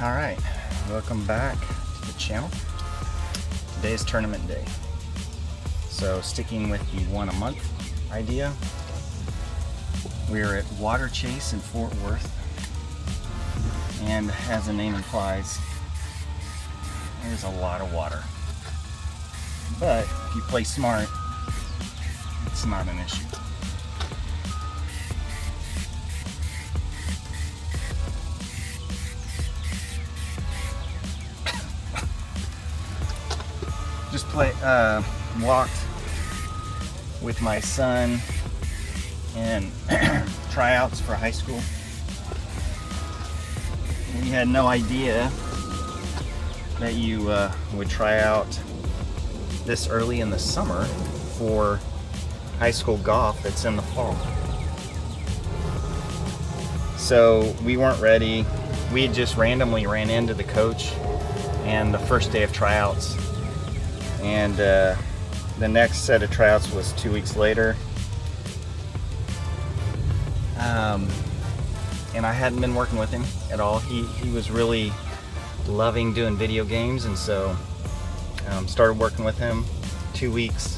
Alright, welcome back to the channel. Today is tournament day. So sticking with the one a month idea, we're at Waterchase in Fort Worth. And as the name implies, there's a lot of water. But if you play smart, it's not an issue. Just walked with my son in tryouts for high school. We had no idea that you would try out this early in the summer for high school golf that's in the fall. So we weren't ready. We just randomly ran into the coach and the first day of tryouts. And the next set of tryouts was 2 weeks later. And I hadn't been working with him at all. He was really loving doing video games, and so started working with him. 2 weeks,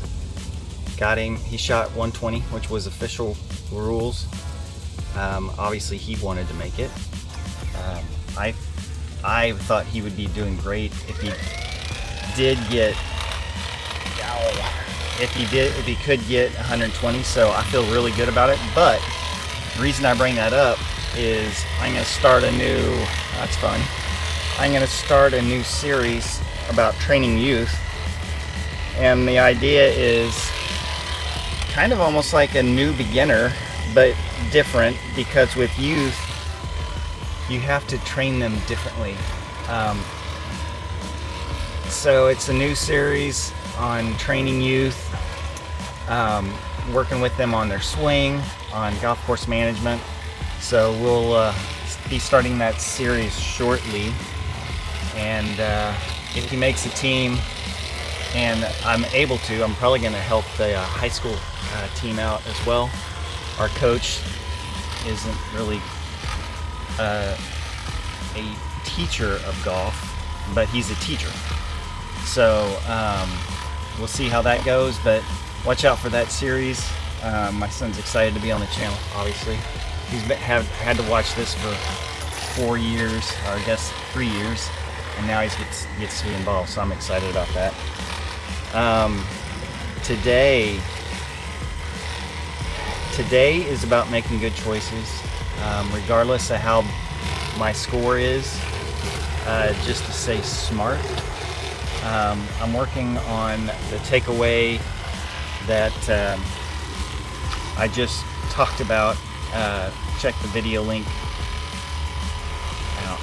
got him. He shot 120, which was official rules. Obviously he wanted to make it. I thought he would be doing great if he did get if he could get 120, so I feel really good about it. But the reason I bring that up is I'm going to start a new series about training youth, and the idea is kind of almost like a new beginner, but different, because with youth you have to train them differently. So it's a new series on training youth, working with them on their swing, on golf course management. So we'll be starting that series shortly, and if he makes a team and I'm able to, I'm probably going to help the high school team out as well. Our coach isn't really a teacher of golf, but he's a teacher. So we'll see how that goes, but watch out for that series. My son's excited to be on the channel, obviously. He's had to watch this for 4 years, or I guess 3 years, and now he gets to be involved, so I'm excited about that. Today is about making good choices, regardless of how my score is, just to stay smart. I'm working on the takeaway that I just talked about. Check the video link.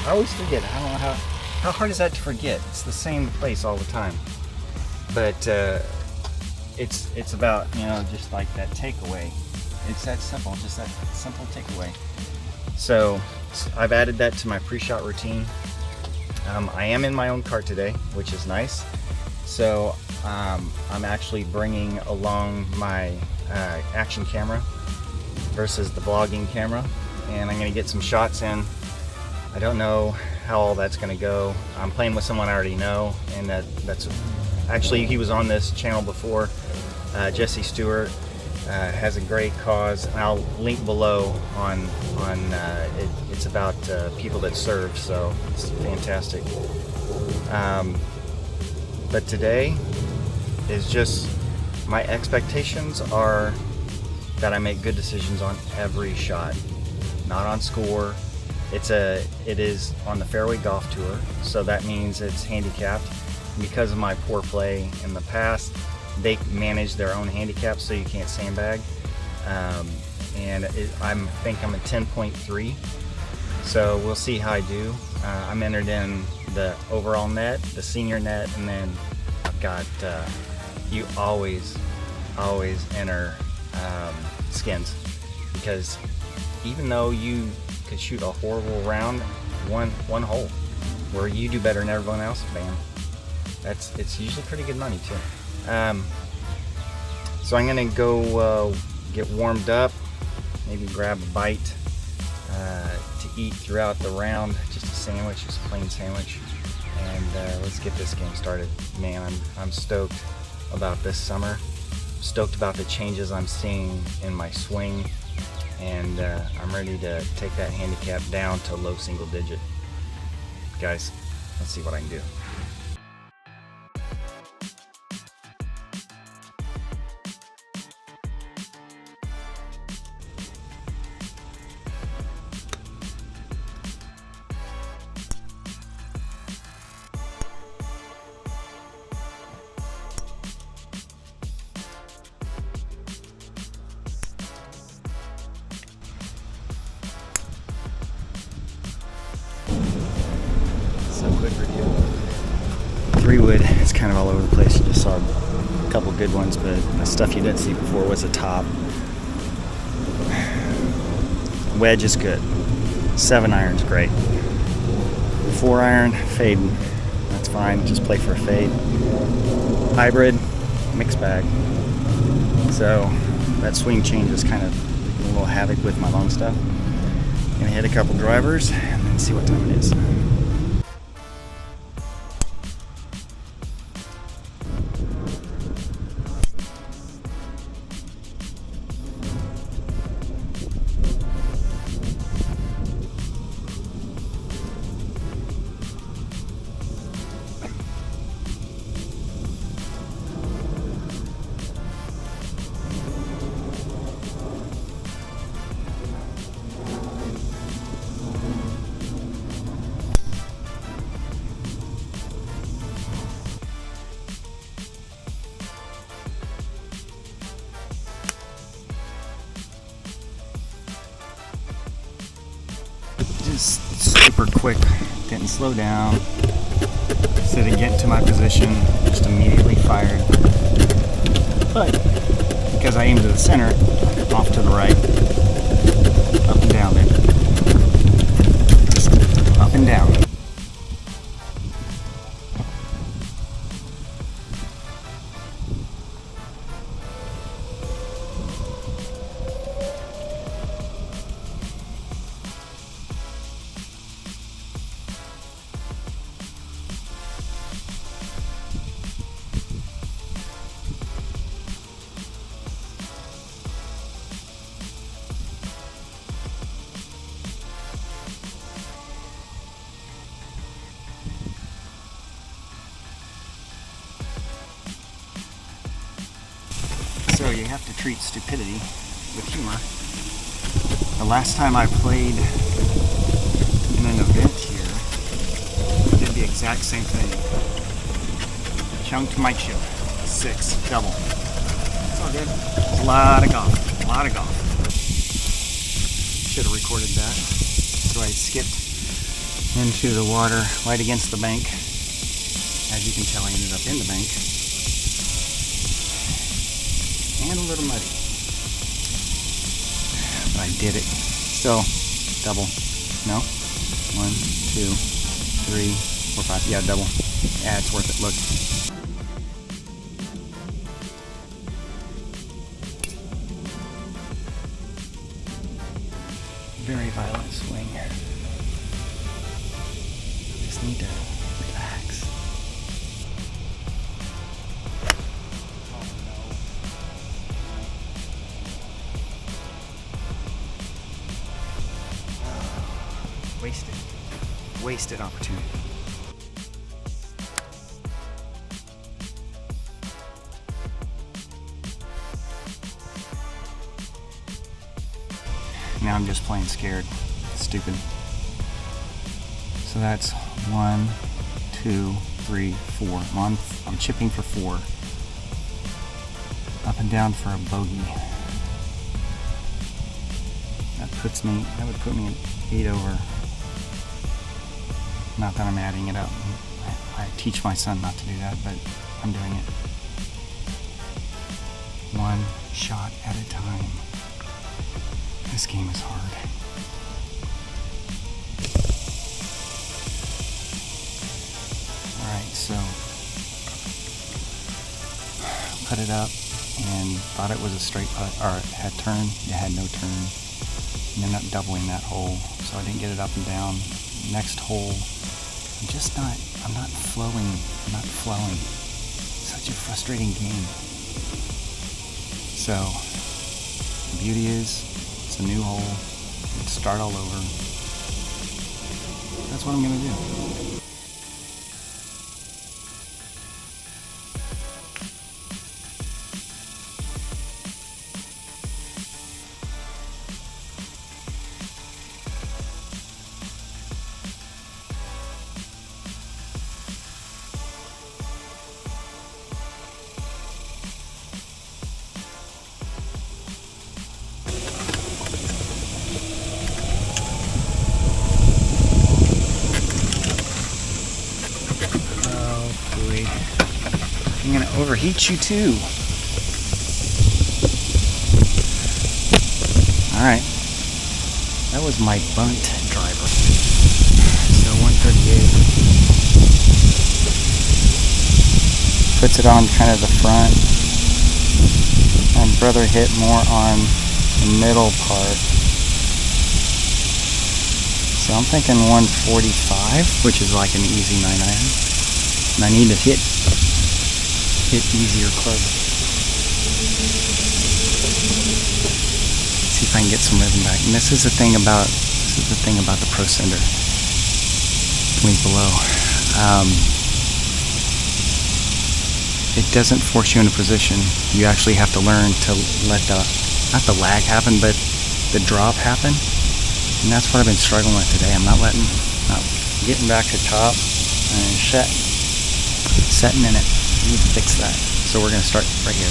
I always forget. I don't know how hard is that to forget. It's the same place all the time. But it's about, just like that takeaway. It's that simple, just that simple takeaway. So I've added that to my pre-shot routine. I am in my own cart today, which is nice. So I'm actually bringing along my action camera versus the vlogging camera, and I'm going to get some shots in. I don't know how all that's going to go. I'm playing with someone I already know, and that's actually, he was on this channel before. Jesse Stewart has a great cause, and I'll link below on it's about people that serve, so it's fantastic. But today is just, my expectations are that I make good decisions on every shot, not on score. It is on the Fairway Golf Tour, so that means it's handicapped. Because of my poor play in the past, they manage their own handicaps, so you can't sandbag. And I think I'm at 10.3, so we'll see how I do. I'm entered in the overall net, the senior net, and then I've got, you always enter skins, because even though you could shoot a horrible round, one hole where you do better than everyone else, bam, it's usually pretty good money too. So I'm gonna go get warmed up, maybe grab a bite, to eat throughout the round. Just a sandwich, just a plain sandwich. And let's get this game started. Man, I'm stoked about this summer. Stoked about the changes I'm seeing in my swing, and I'm ready to take that handicap down to low single digit. Guys, let's see what I can do. So quick review. 3-wood, it's kind of all over the place. You just saw a couple good ones, but the stuff you didn't see before was the top. Wedge is good. 7-iron's great. 4-iron, fading. That's fine, just play for a fade. Hybrid, mixed bag. So that swing change is kind of a little havoc with my long stuff. Gonna hit a couple drivers and then see what time it is. Just super quick, didn't slow down, instead of getting to my position, just immediately fired. But because I aimed to the center, off to the right, up and down there, just up and down. So you have to treat stupidity with humor. The last time I played in an event here, I did the exact same thing. Chunked my chip. 6, double. It's all good. It's a lot of golf. A lot of golf. Should have recorded that. So I skipped into the water right against the bank. As you can tell, I ended up in the bank. And a little muddy. But I did it. Still, double. No? 1, 2, 3, 4, 5. Yeah, double. Yeah, it's worth it. Look. Very violent swing. Just need to relax. Wasted opportunity. Now I'm just plain scared. Stupid. So that's 1, 2, 3, 4. I'm chipping for 4. Up and down for a bogey. That would put me at 8 over. Not that I'm adding it up. I teach my son not to do that, but I'm doing it. 1 shot at a time. This game is hard. Alright, so put it up and thought it was a straight putt, or it had turn. It had no turn. and ended up doubling that hole, so I didn't get it up and down. Next hole, I'm not flowing. Such a frustrating game. So, the beauty is, it's a new hole. Let's start all over. That's what I'm gonna do. I'm gonna overheat you too. Alright. That was my bunt driver. So 138. Puts it on kind of the front. And brother hit more on the middle part. So I'm thinking 145, which is like an easy 9-iron. And I need to hit easier clubs. See if I can get some rhythm back. And this is the thing about the Pro Sender. Link below. It doesn't force you into position. You actually have to learn to let not the lag happen, but the drop happen. And that's what I've been struggling with today. I'm not getting back to top and setting in it. We need to fix that. So we're going to start right here.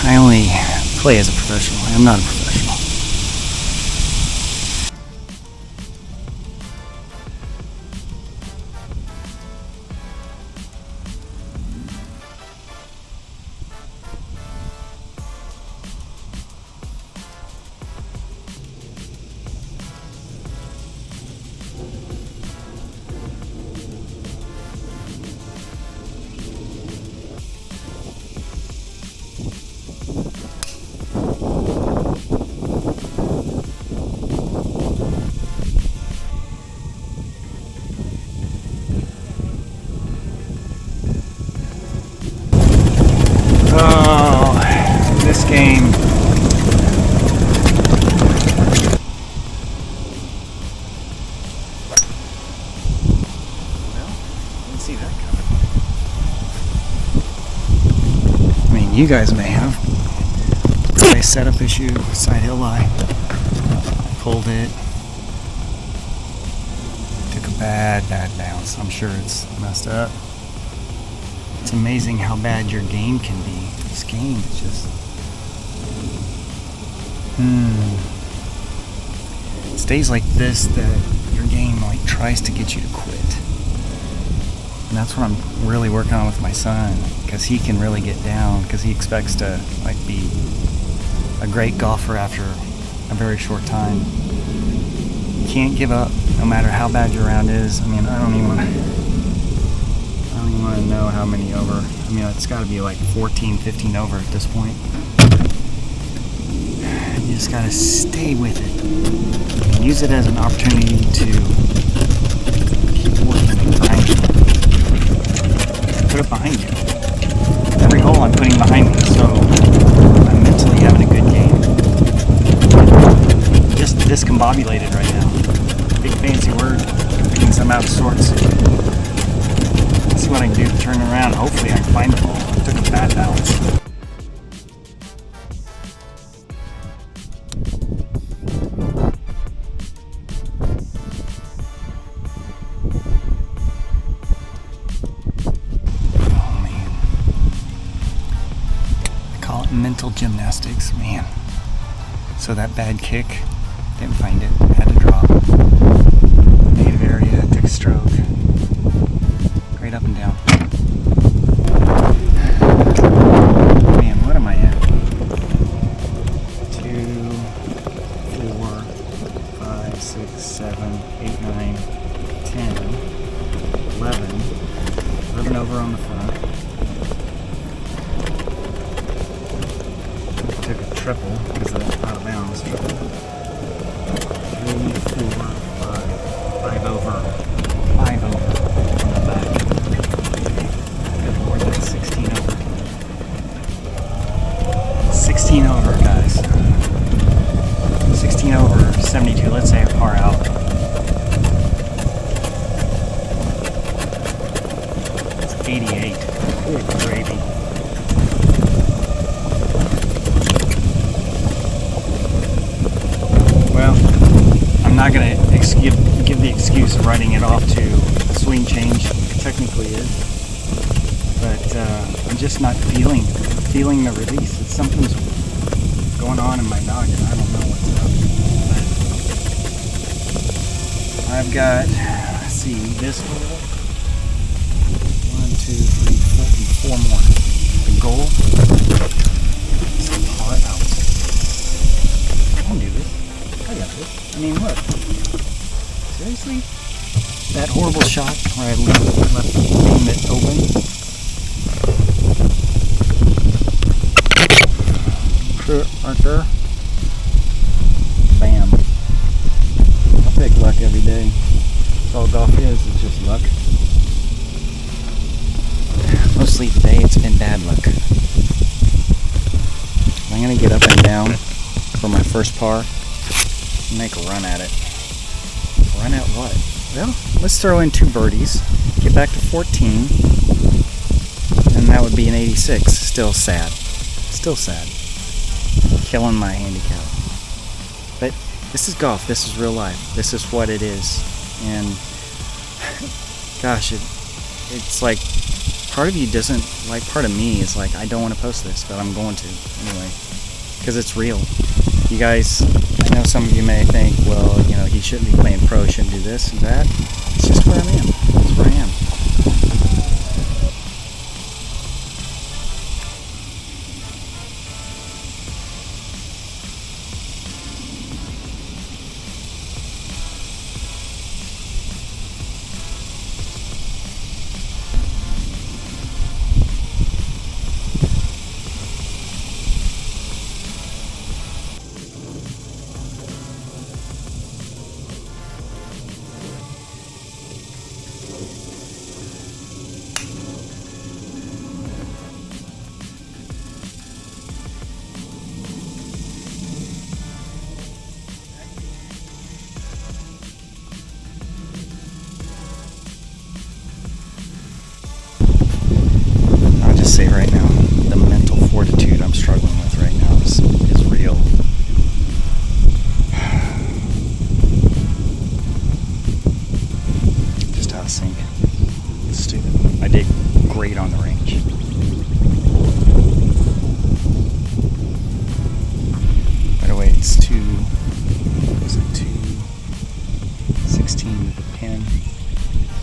I only play as a professional. I am not a professional. Game. Well, didn't see that coming. I mean, you guys may have. A setup issue, side hill lie. Pulled it. Took a bad bounce. I'm sure it's messed up. It's amazing how bad your game can be. This game is just. It stays like this that your game like tries to get you to quit. And that's what I'm really working on with my son, because he can really get down, because he expects to like be a great golfer after a very short time. You can't give up no matter how bad your round is. I mean, I don't even want to know how many over. I mean, it's got to be like 14, 15 over at this point. You just gotta stay with it and use it as an opportunity to keep working behind you. Put it behind you. Every hole I'm putting behind me, so I'm mentally having a good game. Just discombobulated right now. Big fancy word, picking some out of sorts. Let's see what I can do to turn it around. Hopefully I can find the ball. I took a bad bounce. Mental gymnastics, man. So that bad kick, didn't find it, had to drop. Native area, took a stroke. Great up and down. Man, what am I at? 2, on the front. Took a triple because of that out of bounds triple. 3, 4, 5. 5 over. 5 over on the back. Good lord, that's 16 over. 16 over, guys. 16 over 72. Let's say a par out. It's 88. Good gravy. Well, I'm not going to give the excuse of writing it off to a swing change. It technically is. But I'm just not feeling the release. It's something's going on in my noggin. I don't know what's up. But I've got, let's see, this hole. 1, 2, 3, 4 more. The goal. Some par out. I can do this. I got this. I mean, look. Seriously? That horrible shot where I left the beam it open. Right there. Bam. I pick luck every day. That's all golf is just luck. Mostly today it's been bad luck. I'm going to get up and down for my first par and make a run at it. Run at what? Well, let's throw in 2 birdies, get back to 14, and that would be an 86. Still sad. Still sad. Killing my handicap. But this is golf. This is real life. This is what it is. And gosh, it's like part of you doesn't like. Part of me is like, I don't want to post this, but I'm going to anyway because it's real. You guys, I know some of you may think, well, you know, he shouldn't be playing pro, shouldn't do this and that. It's just where I am. It's where I am. Say right now, the mental fortitude I'm struggling with right now is real. Just out of sync. It's stupid. I did great on the range. By the way, it's 216 to the pin.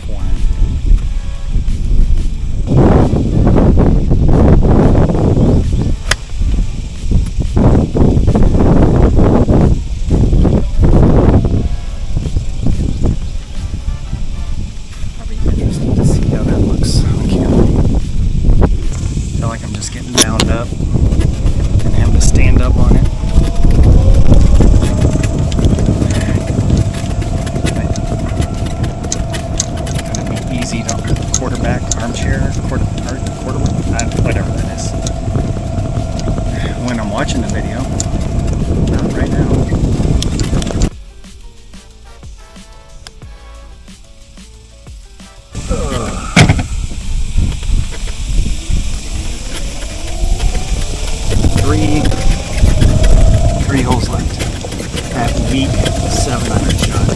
400. Whatever that is. When I'm watching the video, not right now. Three holes left. That weak 700 shot.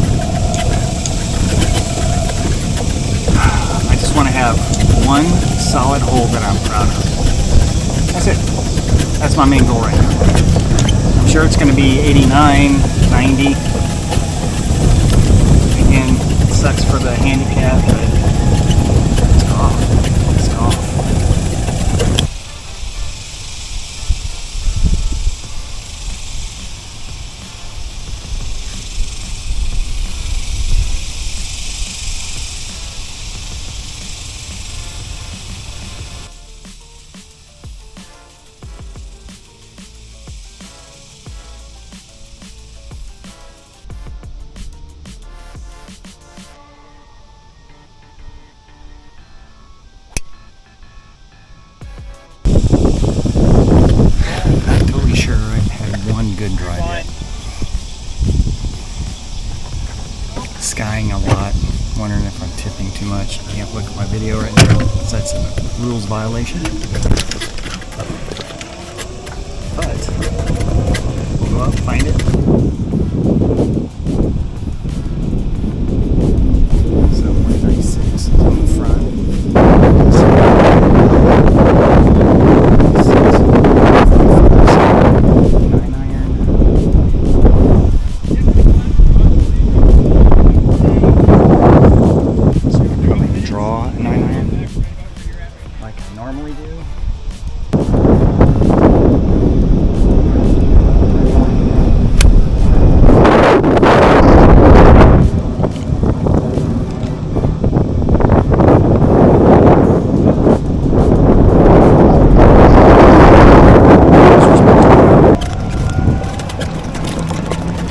I just want to have one solid hole that I'm proud of. That's it. That's my main goal right now. I'm sure it's going to be 89, 90. Again, it sucks for the handicap, but it's golf. It's golf. tipping too much. I can't look at my video right now because that's a rules violation. But we'll go out and find it. So 196 on the front.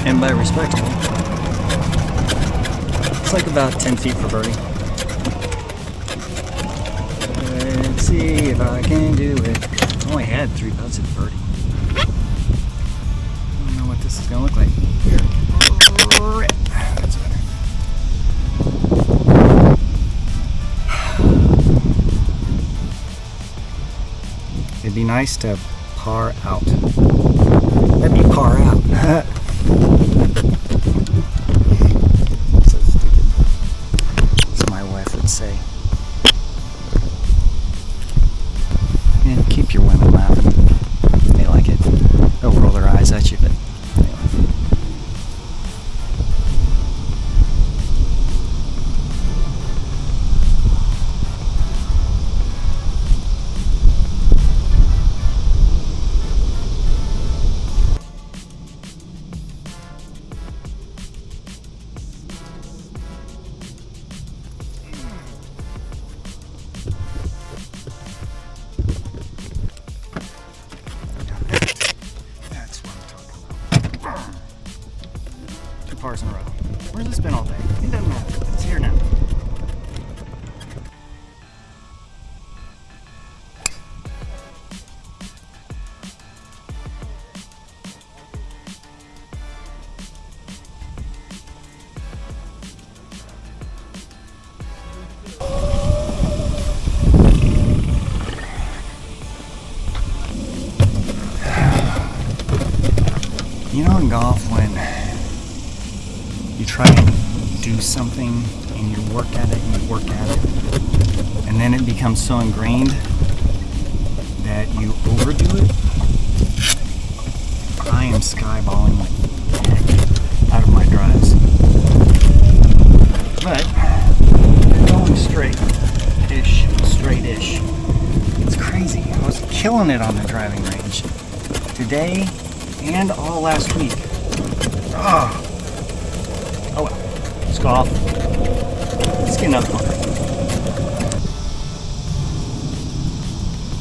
And by respectable, it's like about 10 feet for birdie. Let's see if I can do it. I only had 3 putts at birdie. I don't know what this is going to look like. That's better. It'd be nice to par out. That'd be par out. So stupid. As my wife would say. Yeah, keep your women laughing. They like it. They'll roll their eyes at you, but anyway. Pars in a row. Where's this been all day? It doesn't matter. It's here now. You know, in golf, when you try and do something and you work at it and you work at it, and then it becomes so ingrained that you overdo it. I am skyballing the heck out of my drives. But they're going straight-ish, straight-ish. It's crazy. I was killing it on the driving range today and all last week. Oh well, let's go off. Let's get another one.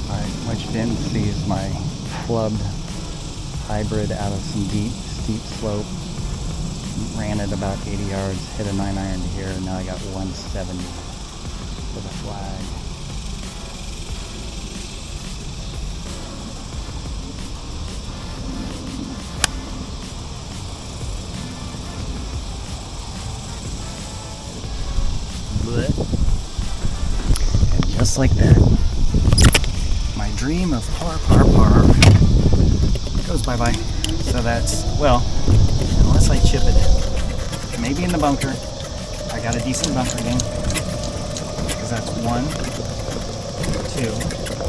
Alright, what you didn't see is my clubbed hybrid out of some deep, steep slope. Ran it about 80 yards, hit a 9-iron to here, and now I got 170 with a flag. And just like that, my dream of par goes bye-bye. So that's, well, unless I chip it, maybe in the bunker. I got a decent bunker game. Because that's 1, 2,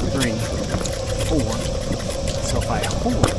3, 4. So if I hold it,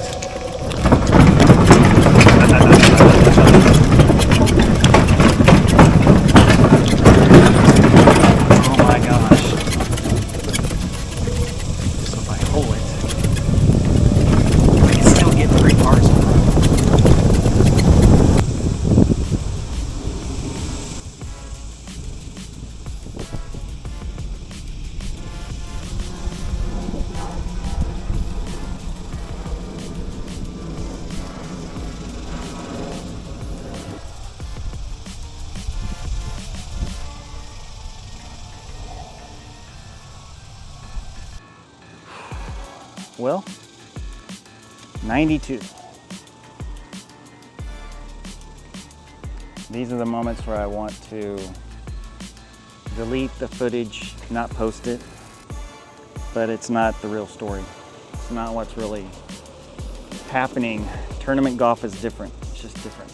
well, 92. These are the moments where I want to delete the footage, not post it, but it's not the real story. It's not what's really happening. Tournament golf is different. It's just different.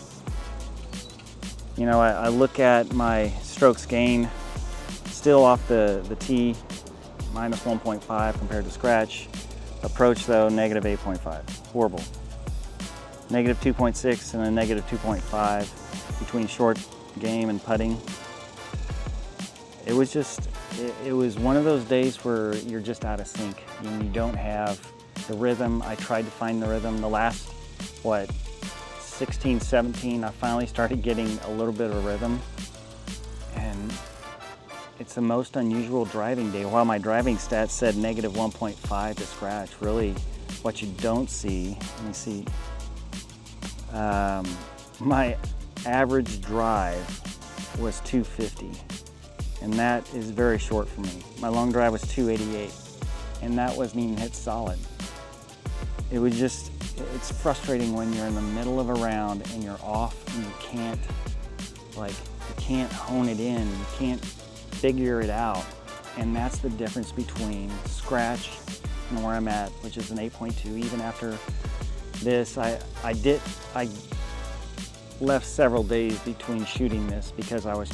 You know, I look at my strokes gain, still off the tee, minus 1.5 compared to scratch. Approach though, negative 8.5. Horrible. Negative 2.6 and a negative 2.5 between short game and putting. It was just, it was one of those days where you're just out of sync and you don't have the rhythm. I tried to find the rhythm. The last, what, 16, 17, I finally started getting a little bit of a rhythm. And it's the most unusual driving day. While my driving stats said negative 1.5 to scratch, really what you don't see, let me see, my average drive was 250. And that is very short for me. My long drive was 288, and that wasn't even hit solid. It was just, it's frustrating when you're in the middle of a round and you're off and you can't, like, you can't hone it in, you can't figure it out. And that's the difference between scratch and where I'm at, which is an 8.2. Even after this, I left several days between shooting this because I was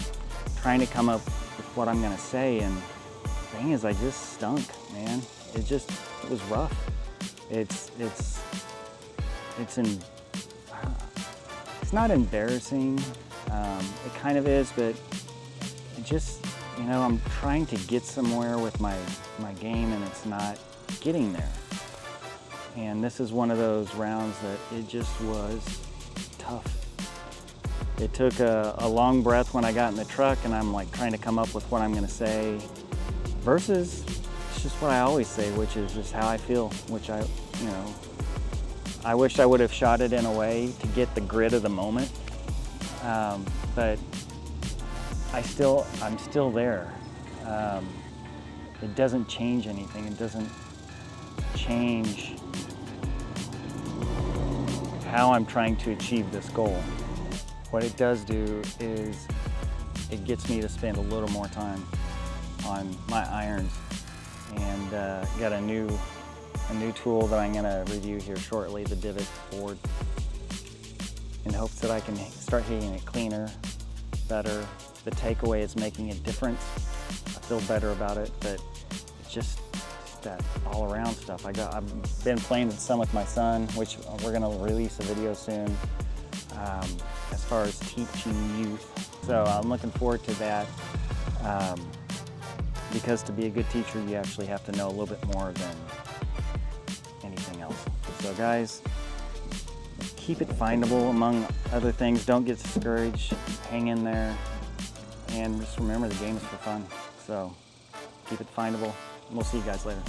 trying to come up with what I'm gonna say, and the thing is, I just stunk, man. It was rough. It's not embarrassing. It kind of is, but it just, you know, I'm trying to get somewhere with my game, and it's not getting there. And this is one of those rounds that it just was tough. It took a long breath when I got in the truck and I'm like trying to come up with what I'm gonna say, versus it's just what I always say, which is just how I feel, which I wish I would have shot it in a way to get the grit of the moment. But I'm still there. It doesn't change anything. It doesn't change how I'm trying to achieve this goal. What it does do is it gets me to spend a little more time on my irons, and got a new tool that I'm gonna review here shortly, the divot board, in hopes that I can start hitting it cleaner, better. The takeaway is making a difference. I feel better about it, but it's just that all around stuff. I've been playing some with my son, which we're gonna release a video soon. As far as teaching youth. So I'm looking forward to that, because to be a good teacher, you actually have to know a little bit more than anything else. So guys, keep it findable among other things. Don't get discouraged, hang in there, and just remember the game is for fun. So keep it findable, and we'll see you guys later.